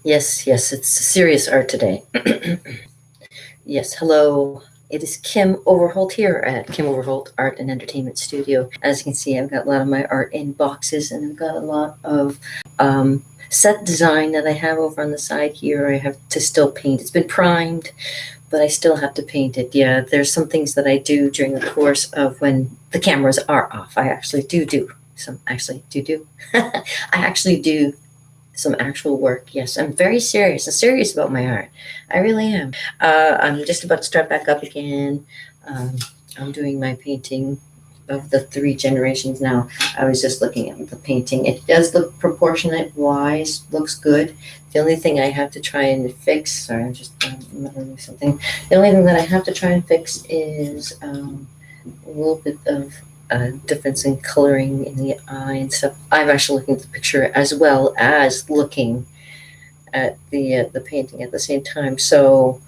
Yes, yes, it's serious art today. Yes, hello. It is Kim Overholt here at Kim Overholt Art and Entertainment Studio. As you can see, I've got a lot of my art in boxes, and I've got a lot of set design that I have over on the side here. I have to still paint. It's been primed, but I still have to paint it. Yeah, there's some things that I do during the course of when the cameras are off. I actually do some. Actually, do. I actually do some actual work. Yes, I'm very serious. I'm serious about my art. I really am. I'm just about to start back up again. Um, I'm doing my painting of the three generations now. I was just looking at the painting. It does look proportionate wise, looks good. The only thing I have to try and fix, sorry, I'm just remembering something. The only thing that I have to try and fix is a little bit of difference in coloring in the eye and stuff. I'm actually looking at the picture as well as looking at the painting at the same time. So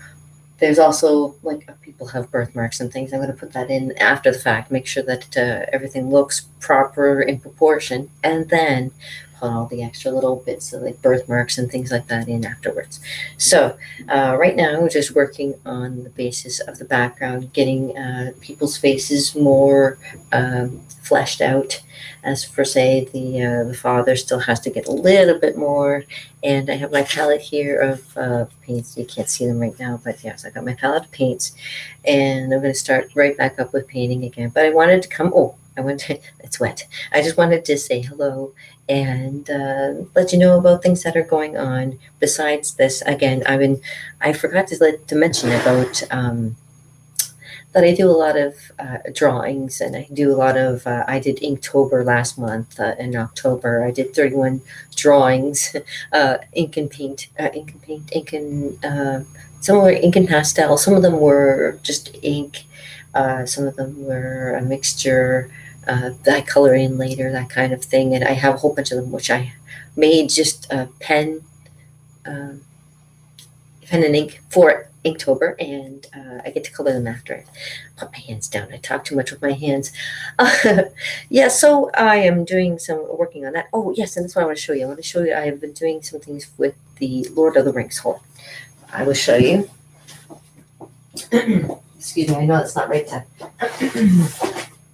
there's also like people have birthmarks and things. I'm going to put that in after the fact, make sure that everything looks proper in proportion, and then put all the extra little bits of like birthmarks and things like that in afterwards. So right now, we're just working on the basis of the background, getting people's faces more fleshed out. As for say, the father still has to get a little bit more, and I have my palette here of paints. You can't see them right now, but yes, I got my palette of paints, and I'm going to start right back up with painting again. But I wanted to come. Oh, I went. It's wet. I just wanted to say hello and let you know about things that are going on. Besides this, again, I forgot to mention about. That I do a lot of drawings, and I do a lot of. I did Inktober last month in October. I did 31 drawings, ink and some were ink and pastel. Some of them were just ink. Some of them were a mixture that I color in later, that kind of thing. And I have a whole bunch of them which I made just um, pen and ink for Inktober, and I get to color them after I put my hands down. I talk too much with my hands. Yeah, so I am doing some working on that. Oh, yes, and that's what I want to show you. I want to show you I have been doing some things with the Lord of the Rings. Hold on. I will show you. Excuse me, I know it's not right to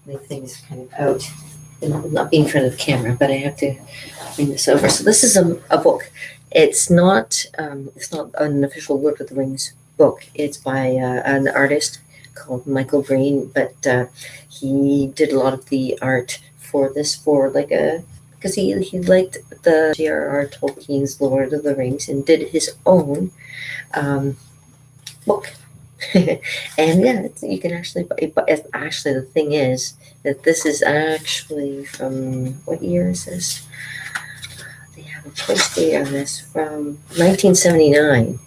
leave things kind of out and not be in front of the camera, but I have to bring this over. So this is a book. It's not an official Lord of the Rings book. It's by an artist called Michael Green, but he did a lot of the art for this for like a because he liked the J.R.R. Tolkien's Lord of the Rings and did his own book. And yeah, you can actually but actually the thing is that this is actually from what year is this? They have a post date on this from 1979.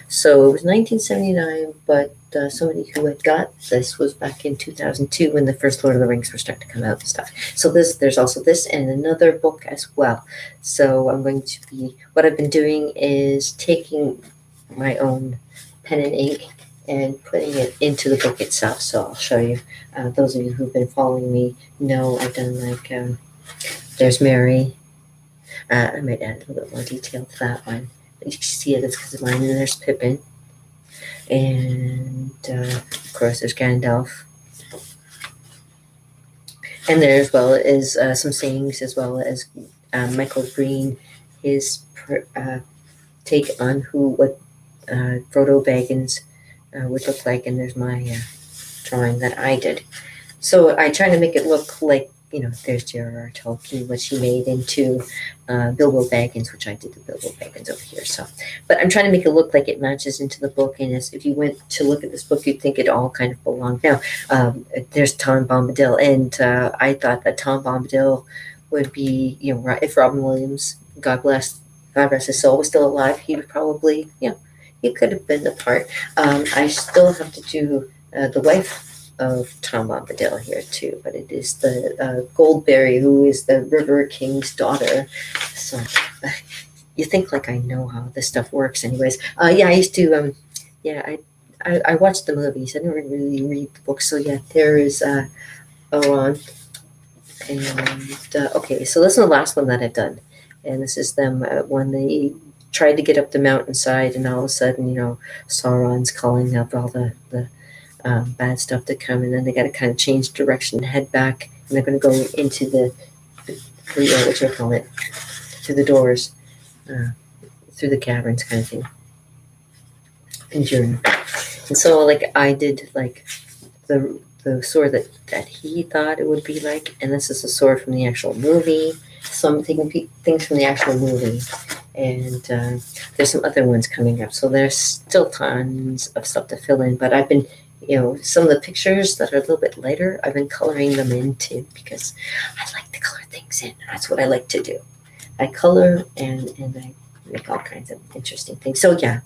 So it was 1979, but somebody who had got this was back in 2002 when the first Lord of the Rings were starting to come out and stuff. So there's also this and another book as well. So I'm going to be, what I've been doing is taking my own pen and ink and putting it into the book itself. So I'll show you. Those of you who've been following me know I've done like, there's Mary. I might add a little bit more detail to that one. But you can see it, it's because of mine. And there's Pippin. And of course, there's Gandalf. And there as well is some sayings, as well as Michael Green, his take on what Frodo Baggins would look like. And there's my drawing that I did. So I try to make it look like, there's J.R.R. Tolkien, which he made into Bilbo Baggins, which I did the Bilbo Baggins over here. So, but I'm trying to make it look like it matches into the book. And if you went to look at this book, you'd think it all kind of belonged. Now, there's Tom Bombadil, and I thought that Tom Bombadil would be, if Robin Williams, God rest his soul, was still alive, he would probably, he could have been the part. I still have to do the wife of Tom Bombadil here too, but it is the Goldberry, who is the River King's daughter. So you think like I know how this stuff works, anyways. Yeah, I used to. Yeah, I watched the movies. I didn't really read the books, so yeah, there is Elrond. And okay, so this is the last one that I've done, and this is them when they tried to get up the mountainside, and all of a sudden, Sauron's calling up all the bad stuff to come, and then they got to kind of change direction and head back, and they're going to go into what you call it, through the doors, through the caverns, kind of thing, and journey. And so, like, I did like the sword that he thought it would be like, and this is a sword from the actual movie. So I'm taking things from the actual movie, and there's some other ones coming up. So there's still tons of stuff to fill in, but I've been, some of the pictures that are a little bit lighter, I've been coloring them in too, because I like to color things in. That's what I like to do. I color and I make all kinds of interesting things. So yeah,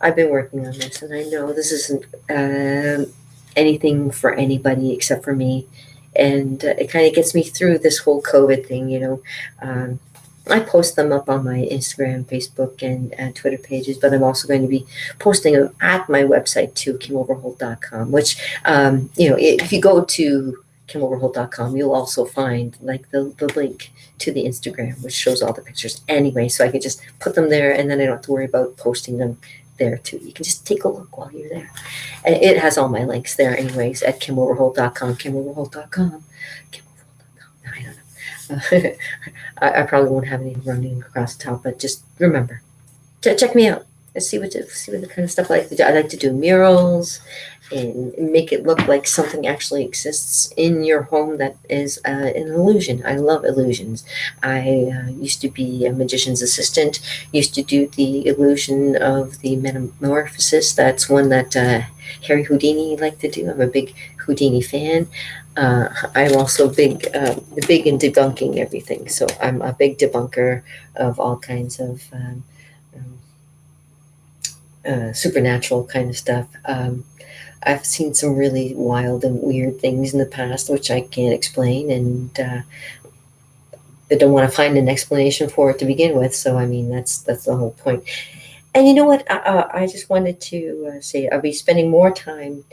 I've been working on this, and I know this isn't anything for anybody except for me. And it kind of gets me through this whole COVID thing, I post them up on my Instagram, Facebook, and Twitter pages, but I'm also going to be posting them at my website too, KimOverholt.com, which, if you go to KimOverholt.com, you'll also find like the link to the Instagram, which shows all the pictures anyway, so I can just put them there, and then I don't have to worry about posting them there too. You can just take a look while you're there. And it has all my links there anyways at KimOverholt.com, KimOverholt.com, KimOverholt.com. I don't know. I probably won't have any running across the top, but just remember, check me out and see what the kind of stuff I like to do. I like to do murals and make it look like something actually exists in your home that is an illusion. I love illusions. I used to be a magician's assistant, used to do the illusion of the metamorphosis. That's one that Harry Houdini liked to do. I'm a big Houdini fan. I'm also big in debunking everything. So I'm a big debunker of all kinds of supernatural kind of stuff. I've seen some really wild and weird things in the past, which I can't explain, and I don't want to find an explanation for it to begin with. So, I mean, that's the whole point. And you know what? I just wanted to say I'll be spending more time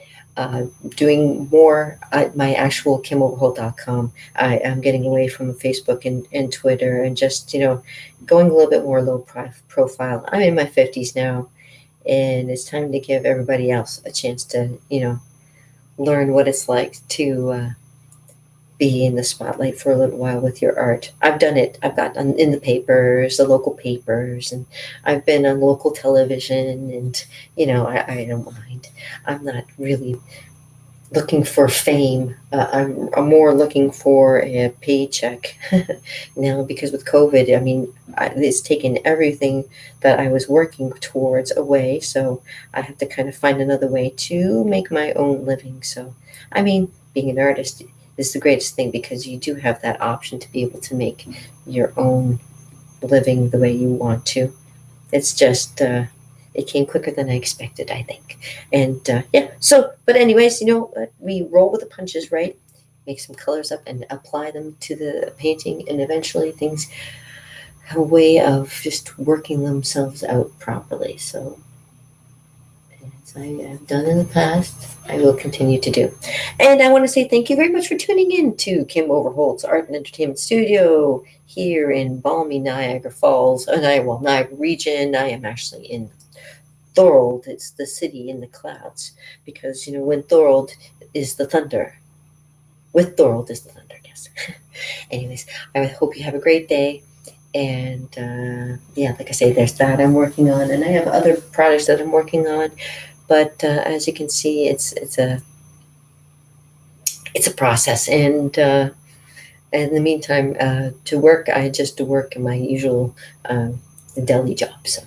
doing more at my actual KimOverholt.com. I am getting away from Facebook and Twitter, and just, going a little bit more low profile. I'm in my 50s now, and it's time to give everybody else a chance to, learn what it's like to be in the spotlight for a little while with your art. I've done it. I've got in the papers, the local papers, and I've been on local television, and, I don't mind. I'm not really looking for fame. I'm more looking for a paycheck now, because with COVID, I mean, it's taken everything that I was working towards away. So I have to kind of find another way to make my own living. So, I mean, being an artist is the greatest thing, because you do have that option to be able to make your own living the way you want to. It's just, it came quicker than I expected, I think. And but anyways, we roll with the punches, right? Make some colors up and apply them to the painting, and eventually things have a way of just working themselves out properly. So, as I have done in the past, I will continue to do. And I want to say thank you very much for tuning in to Kim Overholt's Art and Entertainment Studio here in balmy Niagara Falls, Niagara region. I am actually in Thorold. It's the city in the clouds, because when Thorold is the thunder, with Thorold is the thunder. Yes. Anyways, I hope you have a great day, and like I say, there's that I'm working on, and I have other projects that I'm working on. But as you can see, it's a process, and in the meantime, to work, I just work in my usual deli job. So.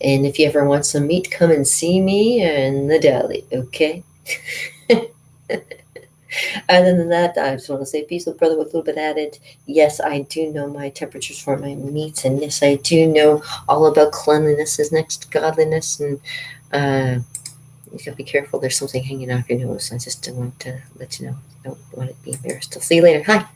And if you ever want some meat, come and see me in the deli, okay? Other than that, I just want to say peace with brother with a little bit added. Yes, I do know my temperatures for my meats, and yes, I do know all about cleanliness is next to godliness, and you gotta be careful. There's something hanging off your nose. I just want to let you know. I don't want to be embarrassed. I'll see you later. Hi.